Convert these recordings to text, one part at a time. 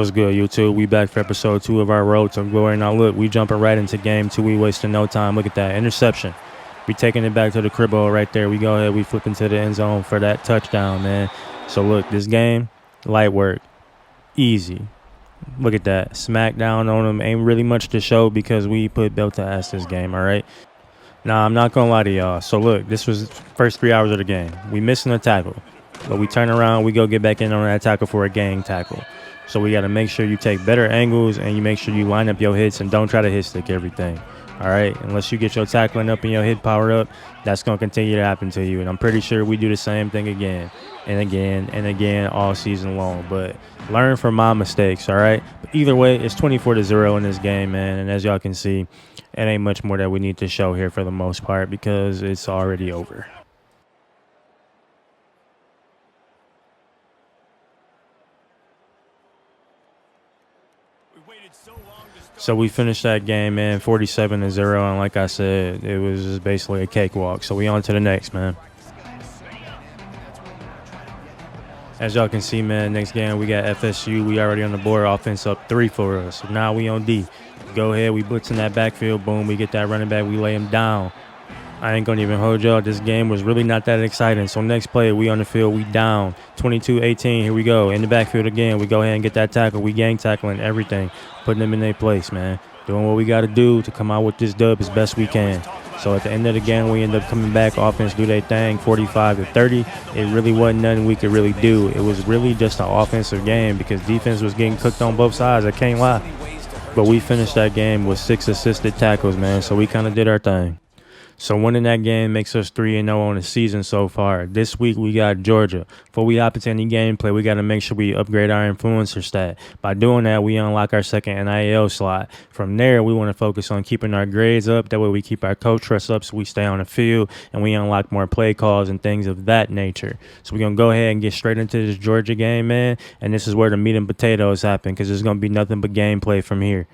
What's good, YouTube? We back for episode 2 of our Road to Glory. Now look, we jumping right into game 2. We wasting no time. Look at that interception. We taking it back to the cribbo right there. We go ahead. We flip into the end zone for that touchdown, man. So look, this game, light work, easy. Look at that. Smack down on them. Ain't really much to show because we put belt to ass this game, all right? Nah, I'm not going to lie to y'all. So look, this was first 3 hours of the game. We missing a tackle. But we turn around, we go get back in on that tackle for a gang tackle. So we got to make sure you take better angles and you make sure you line up your hits and don't try to hit stick everything. All right? Unless you get your tackling up and your hit power up, that's going to continue to happen to you. And I'm pretty sure we do the same thing again and again and again all season long. But learn from my mistakes, all right? But either way, it's 24-0 in this game, man. And as y'all can see, it ain't much more that we need to show here for the most part because it's already over. So we finished that game, man, 47-0, and like I said, it was just basically a cakewalk. So we on to the next, man. As y'all can see, man, next game we got FSU. We already on the board, offense up 3 for us. So now we on D. Go ahead, we blitz in that backfield, boom, we get that running back, we lay him down. I ain't gonna even hold y'all. This game was really not that exciting. So next play, we on the field, we down 22-18. Here we go in the backfield again. We go ahead and get that tackle. We gang tackling everything, putting them in their place, man. Doing what we got to do to come out with this dub as best we can. So at the end of the game, we end up coming back. Offense do their thing, 45-30. It really wasn't nothing we could really do. It was really just an offensive game because defense was getting cooked on both sides. I can't lie. But we finished that game with 6 assisted tackles, man. So we kind of did our thing. So winning that game makes us 3-0 on the season so far. This week we got Georgia. Before we hop into any gameplay, we got to make sure we upgrade our influencer stat. By doing that, we unlock our second NIL slot. From there, we want to focus on keeping our grades up. That way we keep our coach trust up so we stay on the field and we unlock more play calls and things of that nature. So we're going to go ahead and get straight into this Georgia game, man. And this is where the meat and potatoes happen because there's going to be nothing but gameplay from here.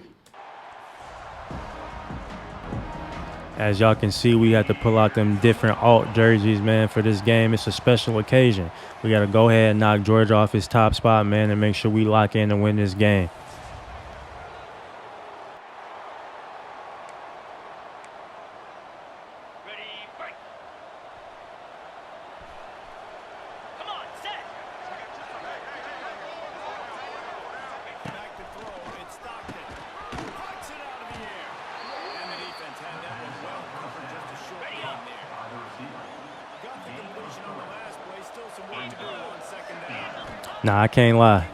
As y'all can see, we had to pull out them different alt jerseys, man, for this game. It's a special occasion. We got to go ahead and knock Georgia off his top spot, man, and make sure we lock in and win this game. Nah, I can't lie.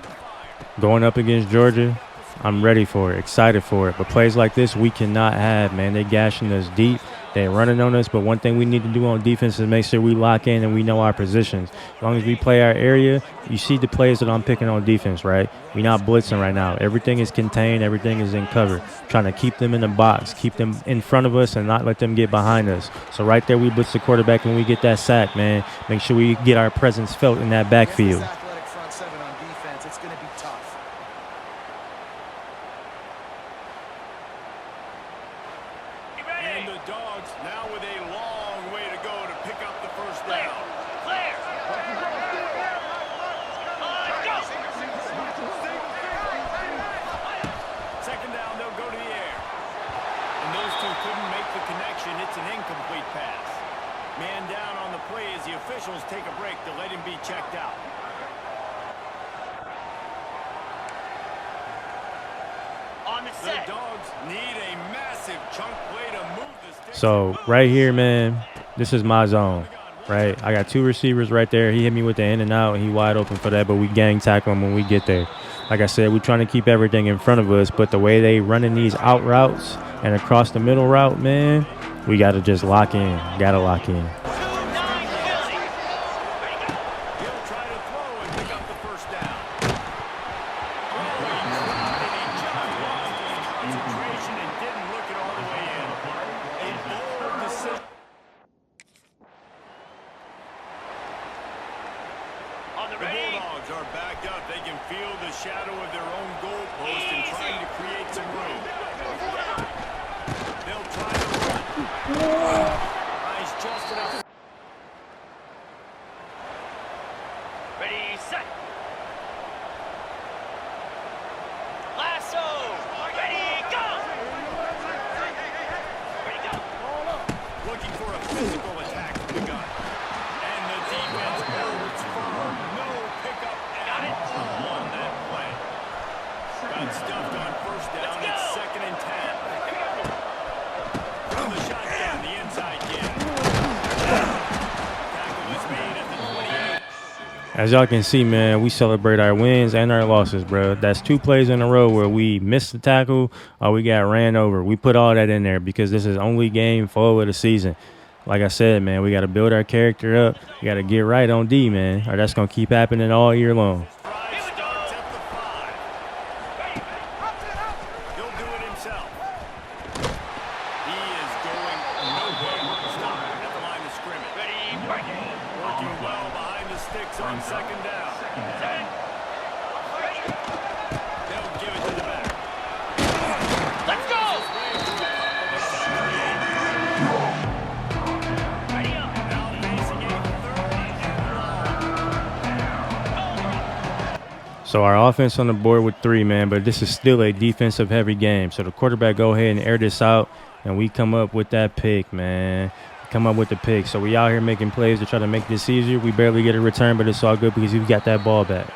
Going up against Georgia, I'm ready for it, excited for it. But plays like this, we cannot have, man. They're gashing us deep. They're running on us. But one thing we need to do on defense is make sure we lock in and we know our positions. As long as we play our area, you see the plays that I'm picking on defense, right? We're not blitzing right now. Everything is contained. Everything is in cover. Trying to keep them in the box, keep them in front of us and not let them get behind us. So right there, we blitz the quarterback when we get that sack, man. Make sure we get our presence felt in that backfield. It's an incomplete pass. Man down on the play as the officials take a break to let him be checked out. On the set. The Dogs need a massive chunk play to move this. So right here, man, this is my zone, right? I got 2 receivers right there. He hit me with the in and out, and he wide open for that, but we gang tackle him when we get there. Like I said, we're trying to keep everything in front of us, but the way they running these out routes and across the middle route, man, we got to just lock in. Got to lock in. The Bulldogs are backed up. They can feel the shadow of their own goalpost and trying to create some room. They'll try to run. Nice just enough. Ready, set. As y'all can see, man, we celebrate our wins and our losses, bro. That's 2 plays in a row where we missed the tackle or we got ran over. We put all that in there because this is only game 4 of the season. Like I said, man, we got to build our character up. We got to get right on D, man, or that's going to keep happening all year long. On second down. They'll give it to the back. Let's go! Now facing a 3rd. So our offense on the board with 3, man, but this is still a defensive heavy game. So the quarterback go ahead and air this out, and we come up with that pick, man. Come up with the pick. So we out here making plays to try to make this easier. We barely get a return, but it's all good because we got that ball back.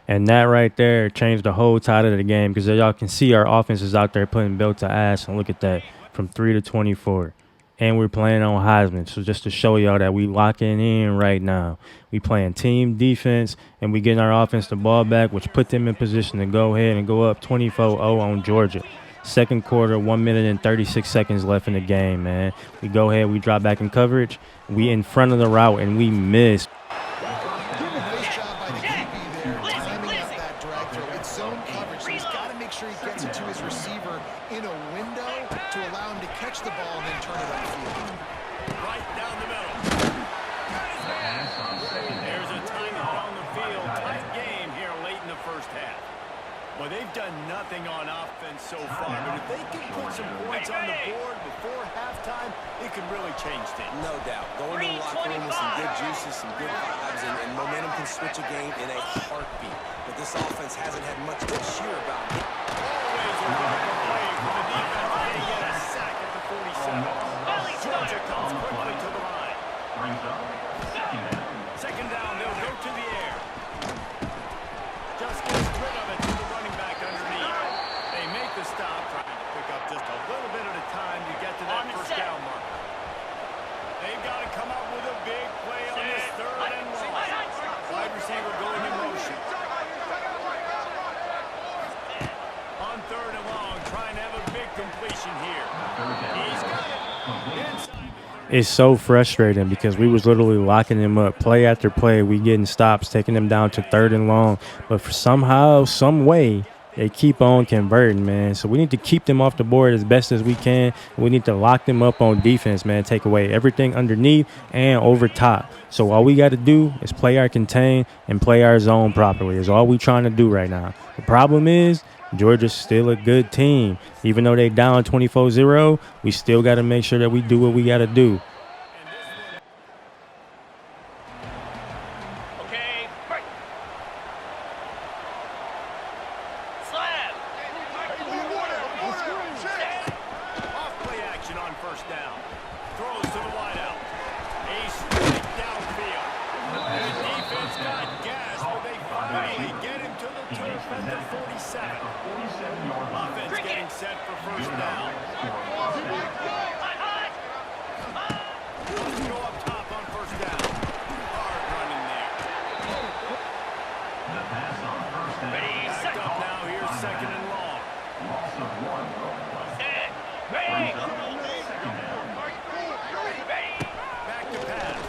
And that right there changed the whole tide of the game because as y'all can see, our offense is out there putting belt to ass. And look at that, from 3 to 24. And we're playing on Heisman. So just to show y'all that we locking in right now. We playing team defense, and we getting our offense the ball back, which put them in position to go ahead and go up 24-0 on Georgia. Second quarter, 1 minute and 36 seconds left in the game, man. We go ahead, we drop back in coverage. We in front of the route, and we miss. Nice job by the QB there, timing out that drag throw. It's zone coverage, so he's got to make sure he gets it to his receiver in a window to allow him to catch the ball and then turn it upfield. Right down the middle. There's a time down the field. Tight game here late in the first half. Well, they've done nothing on offense so far, but if they can put some points on the board before halftime, it could really change things. No doubt. Going to the locker room with some good juices, some good vibes, and momentum can switch a game in a heartbeat. But this offense hasn't had much to cheer about. Always a wonderful play from the defense. They get a sack at the 47. Georgia comes quickly to the line. Second down, they'll go to the air. Just gets rid of it to the running back underneath. They make the stop, trying to pick up just a little bit at a time to get to that first down mark. They've got to come up with a big play on this 3rd and long. Wide receiver going in motion. On 3rd and long, trying to have a big completion here. He's got it. Inside. It's so frustrating because we was literally locking them up play after play. We getting stops, taking them down to 3rd and long. But for somehow, some way, they keep on converting, man. So we need to keep them off the board as best as we can. We need to lock them up on defense, man. Take away everything underneath and over top. So all we got to do is play our contain and play our zone properly is all we trying to do right now. The problem is Georgia's still a good team. Even though they down 24-0, we still got to make sure that we do what we got to do. Okay, break. Slab. Off play action on first down. Throws to the wideout. A straight downfield. The defense got gas, but they finally get him to the turf at the 47. Offense getting set for first down. Let's go up top on first down. Hard running there. Backed up now. Here's second and long. Ready. Back to pass.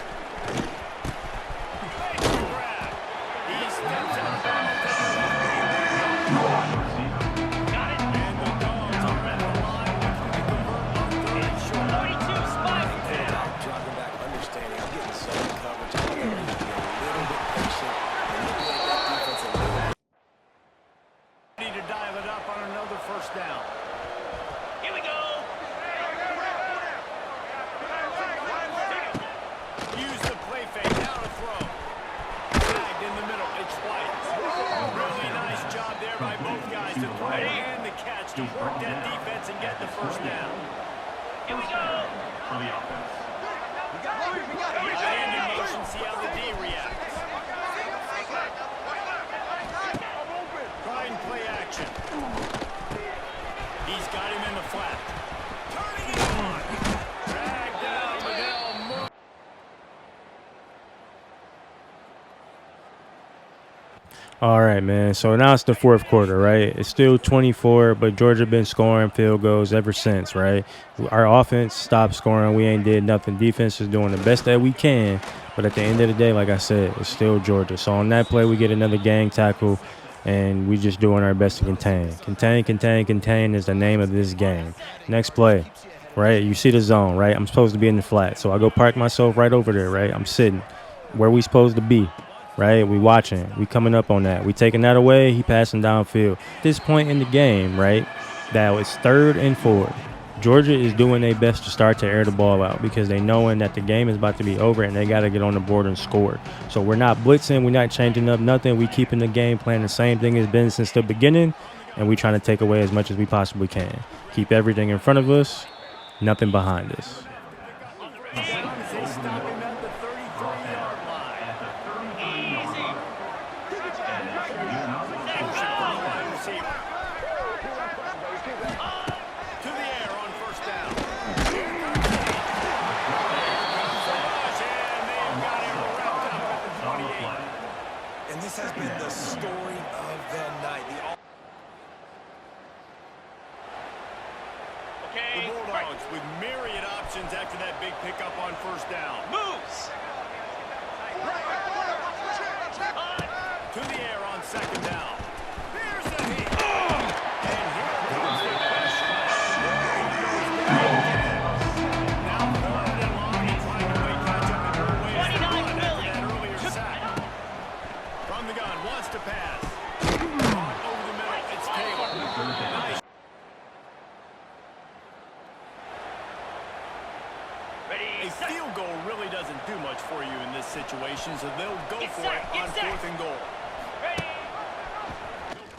Makes the grab. He steps out of bounds. Got it. And the Dogs are at the line looking to convert on 3rd and short. 42 spot. Dropping back, understanding. I'm getting zone coverage. I'm going to be a little bit patient and manipulate that defense a little bit. Ready to dial it up on another first down. Here we go. Use the play fake. Now to throw. Tagged in the middle. It's White. Really nice job there by both guys to throw and the catch to work that defense and get the first down. Here we go. And in motion, see how the D reacts. Trying play action. He's got him in the flat. Turning it on. Dragged down. Vidal All right, man. So now it's the fourth quarter, right? It's still 24, but Georgia been scoring field goals ever since, right? Our offense stopped scoring. We ain't did nothing. Defense is doing the best that we can, but at the end of the day, like I said, it's still Georgia. So on that play, we get another gang tackle, and we just doing our best to contain. Contain is the name of this game. Next play, right? You see the zone, right? I'm supposed to be in the flat, so I go park myself right over there, right? I'm sitting where we supposed to be. Right, we watching, we coming up on that, we taking that away, he passing downfield. At this point in the game, right, that was 3rd and 4. Georgia is doing their best to start to air the ball out because they knowing that the game is about to be over and they got to get on the board and score. So we're not blitzing, we're not changing up nothing, we keeping the game plan the same thing it's been since the beginning, and we trying to take away as much as we possibly can. Keep everything in front of us, nothing behind us. They stop him at the 33-yard line. Easy. Wide receiver. To the air on first down. Here comes the rush, and they've got him wrapped up at the 28. And this has been the story of the night. The Bulldogs with myriad options after that big pickup on first down. Moves. To the air on second down. Here's the hit. And here comes the finish. Now 3rd and long and trying to play catch up in more ways than one after that earlier sack. From the gun, wants to pass. Over the middle, it's Taylor. Nice. A field goal really doesn't do much for you in this situation, so they'll go for it on 4th and goal.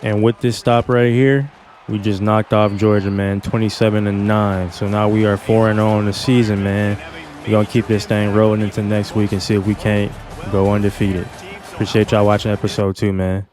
And with this stop right here, we just knocked off Georgia, man, 27-9. So now we are 4-0 in the season, man. We're going to keep this thing rolling into next week and see if we can't go undefeated. Appreciate y'all watching episode 2, man.